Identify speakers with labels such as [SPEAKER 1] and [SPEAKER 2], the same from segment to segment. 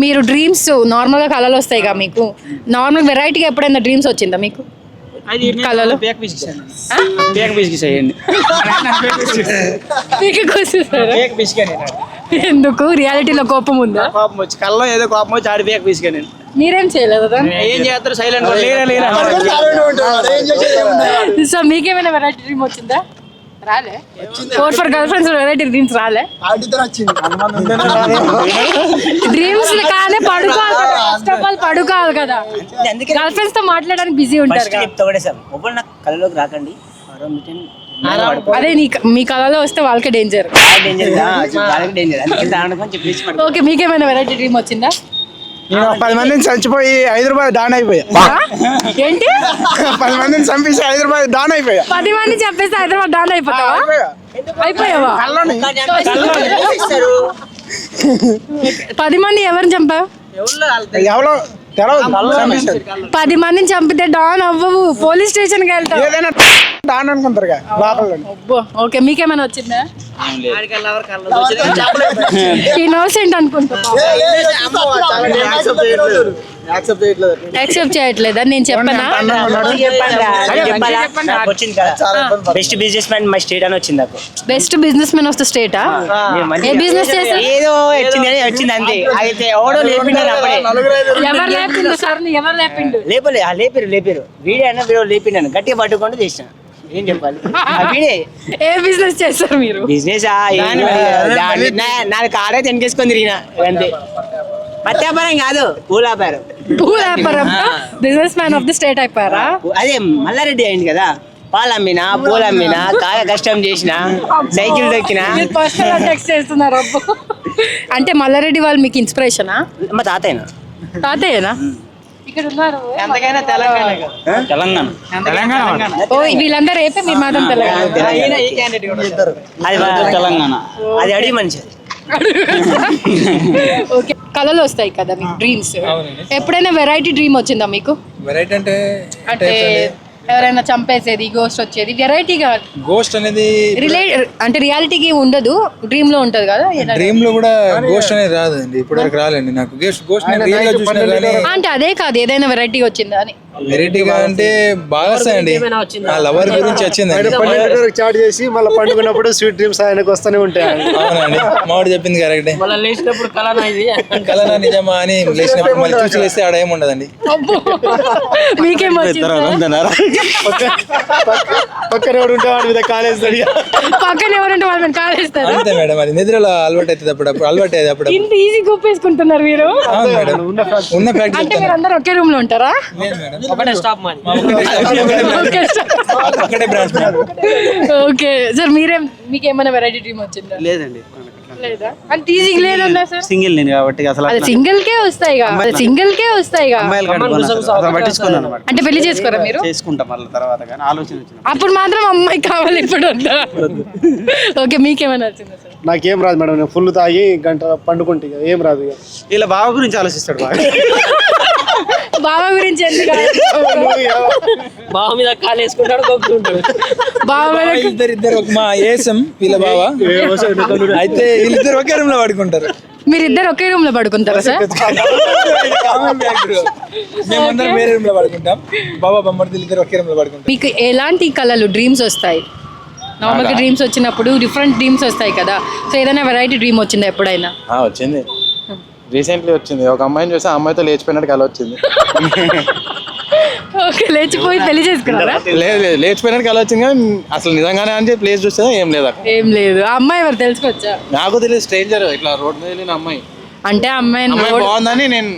[SPEAKER 1] మీరు డ్రీమ్స్ నార్మల్గా కళలు వస్తాయిగా మీకు, నార్మల్ వెరైటీగా ఎప్పుడైనా డ్రీమ్స్ వచ్చిందా మీకు కళలో? ఎందుకు రియాలిటీలో కోపం ఉందా?
[SPEAKER 2] కోపం వచ్చి కళ్ళలో ఏదో కోపం వచ్చి ఆడి బ్యాక్ పీసుగా నేను
[SPEAKER 1] మీరేం చేయలేదు కదా?
[SPEAKER 2] ఏం చేస్తారు సైలెంట్.
[SPEAKER 1] సో మీకేమైనా వెరైటీ డ్రీమ్ వచ్చిందా? రాలే. 4 for girlfriends వెరైటీ డ్రీమ్స్ రాలే. డ్రీమ్స్ కానీ పడుకోవాలి కదా, గర్ల్ ఫ్రెండ్స్ తో మాట్లాడడానికి బిజీ ఉంటారు.
[SPEAKER 3] కళలోకి రాకండి.
[SPEAKER 1] అదే మీ కళలో వస్తే వాళ్ళకే డేంజర్. ఓకే, మీకేమైనా వెరైటీ డ్రీమ్ వచ్చిందా?
[SPEAKER 2] నేను 10 మందిని చచ్చిపోయి హైదరాబాద్ డాన్ అయిపోయా.
[SPEAKER 1] ఏంటి?
[SPEAKER 2] 10 మందిని చంపేసి హైదరాబాద్ డాన్ అయిపోయా.
[SPEAKER 1] 10 మంది చంపేస్తే హైదరాబాద్ డాన్ అయిపోతావా? అయిపోయావా? 10 మంది ఎవరిని చంపావు?
[SPEAKER 2] ఎవరో
[SPEAKER 1] 10 మందిని చంపితే డాన్ అవ్వవు, పోలీస్ స్టేషన్ కి వెళ్తావు.
[SPEAKER 2] ఏదైనా డాన్ అనుకుంటారు లోపల.
[SPEAKER 1] ఓకే, మీకేమైనా వచ్చిందా? ఇన్నోసెంట్ అనుకుంటా. యాక్సెప్ట్ చేయట్లేదా? నేను చెప్పనా?
[SPEAKER 3] Best business man my state అని వచ్చింది నాకు.
[SPEAKER 1] Best business man of the స్టేటా? ఏ బిజినెస్ చేస్తారు?
[SPEAKER 3] ఏదో వచ్చింది అంతే. అయితే ఎవడో లేపిండు అప్పుడే.
[SPEAKER 1] ఎవరు లేపిండు సార్? ఎవరు లేపిండు?
[SPEAKER 3] లేపారు వీడే అన్న వీడియో లేపిండు గట్టిగా పట్టుకుంటూ చేసిన. ఏం చెప్పాలి?
[SPEAKER 1] ఏ బిజినెస్ చేస్తారు మీరు?
[SPEAKER 3] బిజినెస్ నాకు కాడే తెనికేసుకొని తిరిగిన అంతే. పత్యాపారం కాదు, పూల వ్యాపారం.
[SPEAKER 1] Business man of the state అయిపోయారా?
[SPEAKER 3] అదే మల్లారెడ్డి అయింది కదా, పాలు అమ్మినా పూలు అమ్మినా కాయ కష్టం చేసిన సైకిల్ దొక్కినా.
[SPEAKER 1] చేస్తున్నారు అంటే మల్లారెడ్డి వాళ్ళు మీకు ఇన్స్పిరేషనా?
[SPEAKER 3] మా
[SPEAKER 1] తాతయ్యనా? ఇక్కడ ఉన్నారు.
[SPEAKER 3] తెలంగాణ
[SPEAKER 1] ఓ, వీళ్ళందరూ రేపే మీరు మాత్రం తెలంగాణ.
[SPEAKER 3] అది అడిగి మనిషి.
[SPEAKER 1] ఓకే, కళలు వస్తాయి కదా మీకు, డ్రీమ్స్. ఎప్పుడైనా వెరైటీ డ్రీమ్ వచ్చిందా మీకు?
[SPEAKER 4] వెరైటీ
[SPEAKER 1] అంటే ఎవరైనా చంపేసేది, గోస్ట్ వచ్చేది, వెరైటీగా.
[SPEAKER 4] గోస్ట్ అనేది
[SPEAKER 1] అంటే రియాలిటీకి ఉండదు, డ్రీమ్ లో ఉంటది కదా.
[SPEAKER 4] డ్రీమ్ లో కూడా గోస్ట్ అనేది రాదండి, ఇప్పటివరకు రాలేండి నాకు. గోస్ట్
[SPEAKER 1] అంటే అదే కాదు, ఏదైనా వెరైటీ వచ్చిందా అని.
[SPEAKER 4] వెరైటీగా అంటే బాగా వస్తాయండి. ఆ లవర్ గురించి వచ్చిందండి.
[SPEAKER 2] చాట్ చేసి మళ్ళీ పండుకున్నప్పుడు స్వీట్ డ్రీమ్స్ ఆయనకు వస్తూనే ఉంటాయి.
[SPEAKER 4] అవునండి, మామిడి చెప్పింది కరెక్టే. కలనా నిజమా అని లేచినప్పుడు మళ్ళీ చూసి లేస్తే ఆడ ఏమి ఉండదండి.
[SPEAKER 1] మీకేం
[SPEAKER 2] పక్కన ఎవరు ఉంటే వాడి మీద కాలేస్తారు.
[SPEAKER 1] పక్కన ఎవరుంటే వాళ్ళ మీద కాలేస్తారు.
[SPEAKER 4] అంతే మేడం, అది నిద్రలో అలవాటు అవుతుంది. అలవాటు అయ్యేది అప్పుడు.
[SPEAKER 1] ఇంత ఈజీ గుప్పేసుకుంటున్నారు మీరు.
[SPEAKER 4] అవును మేడం, ఉన్న ఫ్యాక్ట్.
[SPEAKER 1] అంటే మీరు అందరూ ఒకే రూమ్ లో ఉంటారా?
[SPEAKER 3] ఒకటే స్టాప్ మాది.
[SPEAKER 4] ఒకటే బ్రాంచ్.
[SPEAKER 1] ఓకే సార్, మీకేమైనా వెరైటీ డ్రీమ్ వచ్చిందా?
[SPEAKER 2] లేదండి,
[SPEAKER 1] లేదా? అంటే ఈజీ లేదా సార్?
[SPEAKER 2] సింగిల్ నేను కాబట్టి అసలు
[SPEAKER 1] సింగిల్ కే వస్తాయిగా. అంటే పెళ్లి చేసుకోరా మీరు?
[SPEAKER 2] చేసుకుంటాం మళ్ళీ తర్వాత, కానీ ఆలోచన వచ్చింది
[SPEAKER 1] అప్పుడు మాత్రం అమ్మాయి కావాలి, ఇప్పుడు వద్దా? ఓకే, మీకేమైనా వచ్చిందా సార్?
[SPEAKER 2] నాకేం రాదు మేడం, నేను ఫుల్ తాగి గంట పండుకుంటే ఏం రాదు. ఇలా బావ గురించి ఆలోచిస్తాడు.
[SPEAKER 1] బావ గురించి ఎందుకు?
[SPEAKER 3] బావ మీద కాలు వేసుకుంటాడు, గొప్పతుంటాడు.
[SPEAKER 1] బావ
[SPEAKER 4] ఇద్దరు మా ఏసం వీళ్ళ బావ. అయితే వీళ్ళిద్దరు ఒకే రూమ్ లో పడుకుంటారు.
[SPEAKER 1] మీరిద్దరు ఒకే రూమ్ లో పడుకుంటారా సార్?
[SPEAKER 4] మేమందరం వేరే రూమ్ లో పడుకుంటాం. బాబా బొమ్మడి ఇద్దరు ఒకే రూమ్ లో పడుకుంటాం.
[SPEAKER 1] మీకు ఎలాంటి కళలు డ్రీమ్స్ వస్తాయి? నార్మల్గా డ్రీమ్స్ వచ్చినప్పుడు డిఫరెంట్ డ్రీమ్స్ వస్తాయి కదా, సో ఏదైనా వెరైటీ డ్రీమ్ వచ్చిందా ఎప్పుడైనా?
[SPEAKER 5] వచ్చింది, రీసెంట్లీ వచ్చింది. ఒక అమ్మాయిని చూసి ఆ అమ్మాయితో లేచిపోయినట్టు కల వచ్చింది.
[SPEAKER 1] ఓకే, లేచిపోయి పెళ్లి చేసుకున్నారా?
[SPEAKER 5] లేదు, లేచిపోయినట్టు కల వచ్చింది, కానీ అసలు నిజంగానే అని ప్లేస్ చూస్తే ఏం లేదు.
[SPEAKER 1] ఆ అమ్మాయి ఎవరు తెలుసుకోవచ్చా?
[SPEAKER 5] నాకు తెలియదు, స్ట్రేంజర్ ఇట్లా రోడ్ మీద వెళ్ళిన అమ్మాయి.
[SPEAKER 1] అంటే అమ్మాయి
[SPEAKER 5] బాగుందని నేను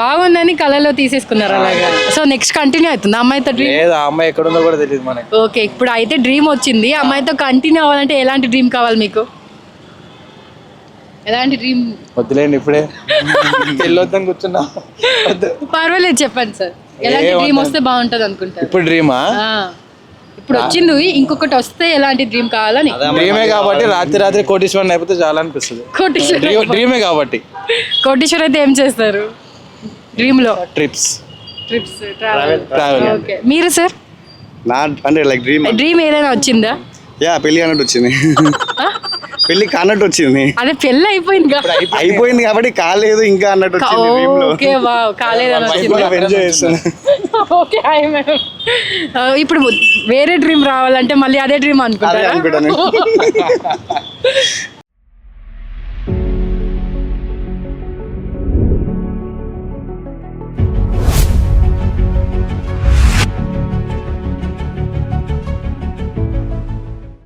[SPEAKER 1] బాగుందని కళలో తీసేసుకున్నారు అలాగా. సో నెక్స్ట్ కంటిన్యూ అవుతుంది అమ్మాయితో డ్రీమ్?
[SPEAKER 5] లేదు, ఆ అమ్మాయి ఎక్కడ ఉందో కూడా తెలియదు మనకి.
[SPEAKER 1] ఓకే, ఇప్పుడు అయితే డ్రీమ్ వచ్చింది, అమ్మాయితో కంటిన్యూ అవ్వాలంటే ఎలాంటి డ్రీమ్ కావాలి మీకు? ఎలాంటి డ్రీమ్?
[SPEAKER 5] వద్దులేండి, ఇప్పుడే వెళ్ళొద్దని కూర్చున్నా.
[SPEAKER 1] పర్వాలేదు, చెప్పండి సార్, ఎలాంటి డ్రీమ్ వస్తే బాగుంటది అనుకుంటారు?
[SPEAKER 5] ఇప్పుడు డ్రీమా?
[SPEAKER 1] ఇప్పుడు వచ్చింది, ఇంకొకటి వస్తే ఎలాంటి డ్రీమ్ కావాలని?
[SPEAKER 5] డ్రీమే కాబట్టి రాత్రి కోటీశ్వరుని అయిపోతే చాలా అనిపిస్తుంది. డ్రీమే కాబట్టి.
[SPEAKER 1] కోటీశ్వర్ అయితే ఏం చేస్తారు డ్రీమ్ లో?
[SPEAKER 5] Trips,
[SPEAKER 1] travel. ఓకే, మీరు సార్?
[SPEAKER 5] అంటే లైక్ డ్రీమ్
[SPEAKER 1] ఏదైనా వచ్చిందా?
[SPEAKER 6] యా పెళ్లి అన్నట్టు వచ్చింది. పెళ్లి కానట్టు వచ్చింది.
[SPEAKER 1] అదే పెళ్ళి అయిపోయింది కదా.
[SPEAKER 6] అయిపోయింది కాబట్టి కాలేదు ఇంకా అన్నట్టు వచ్చింది dream లో.
[SPEAKER 1] ఓకే వావ్, కాలేదని వచ్చింది.
[SPEAKER 6] ఎంజాయ్ చేస్తున్నా.
[SPEAKER 1] Okay hi madam. ఇప్పుడు వేరే డ్రీమ్ రావాలంటే మళ్ళీ అదే డ్రీమ్
[SPEAKER 6] అదే
[SPEAKER 1] అనుకుంటారా?
[SPEAKER 6] అనుకుంటాను.